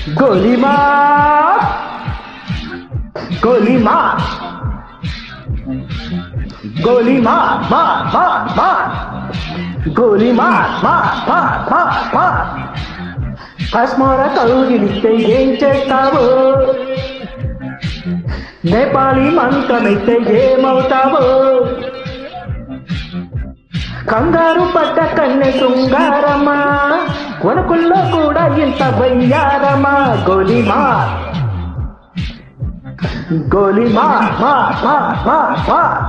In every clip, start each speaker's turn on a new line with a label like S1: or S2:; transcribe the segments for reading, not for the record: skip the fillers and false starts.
S1: गोली मार गोली मार गोली मार मार मार मार गोली मार मार मार मार मार భస్మర కౌగిలిస్తే ఏం చేస్తావో నేపాళీ మంత్రమైతే ఏమవుతావో కంగారు పడ్డ కన్నె శృంగారమా వణుకుల్లో కూడా ఇంత వయ్యారమా గోలీ మార్ గోలీ మార్ మార్ మార్ మార్ మార్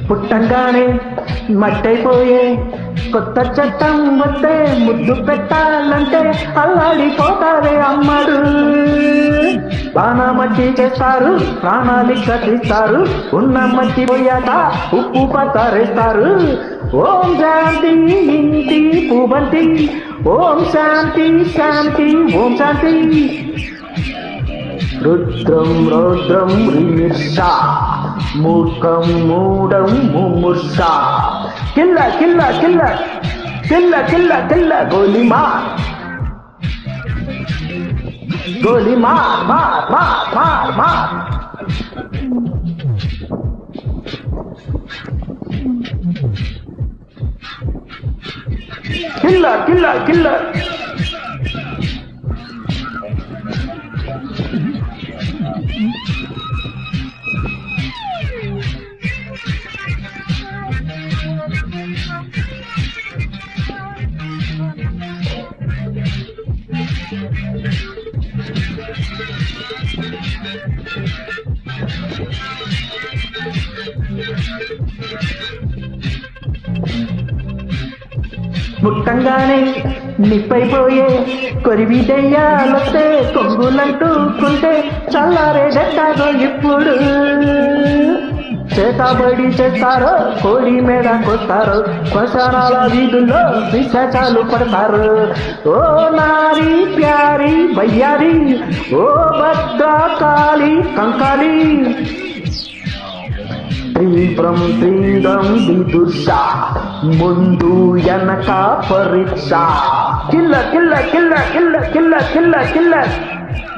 S1: పుట్టంగానే మట్టైపోయే కొత్త చట్టం వస్తే ముద్దు పెట్టాలంటే అల్లాడిపోతారే అమ్మడు బాణమట్టి చేస్తారు ప్రాణాలిక తీస్తారు ఉన్న మట్టి పోయాక ఉప్పు పతారేస్తారు ఓం శాంతి ఇంటి పూబంతి ఓం శాంతి శాంతి ఓం శాంతి రుద్రం రౌద్రం రీర్షా మూర్ఖం మూఢం ముమూర్షా కిల్ల కిల్ల కిల్ల కిల్ల కిల్ల కిల్ల గోలీ మార్ గోలీ మార్ మార్ మార్ మార్ మార్ కిల్ల కిల్ల కిల్ల ముట్టంగానే నిప్పైపోయే కొరివి దెయ్యాలొస్తే కొంగులంటూకుంటే చల్లారేదెట్టాగో ఇప్పుడు చేతబడి చేస్తారో కోడి మీద కొస్తారు శ్మశానాల వీధుల్లో విశేషాలు పడతారు ఓ నారీ ప్యారీ వయ్యారి ఓ భద్రకాళి కంకాళి తీవ్రం తీవ్రం విదుష ముందు వెనక పరీక్ష కిల్ల కిల్ల కిల్ల కిల్ల కిల్ల కిల్ల కిల్ల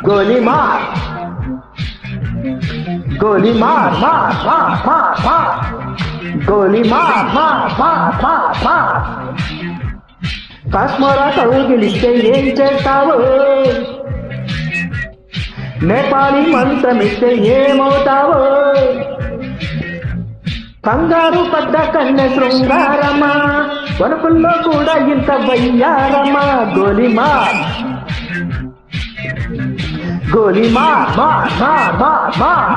S1: గోలీ మార్ గోలీ మార్ మార్ మార్ మార్ మార్ గోలీ మార్ మార్ మార్ మార్ మార్ కాశ్మీర కౌగిలిస్తే ఏం చేస్తావో నేపాళీ మంత్రమిస్తే ఏమవుతావో కంగారు పడ్డ కన్నె శృంగారమా వణుకుల్లో కూడా ఇంత వయ్యారమా గోలీ మార్ గోలీ మార్ మార్ మార్ మార్ మార్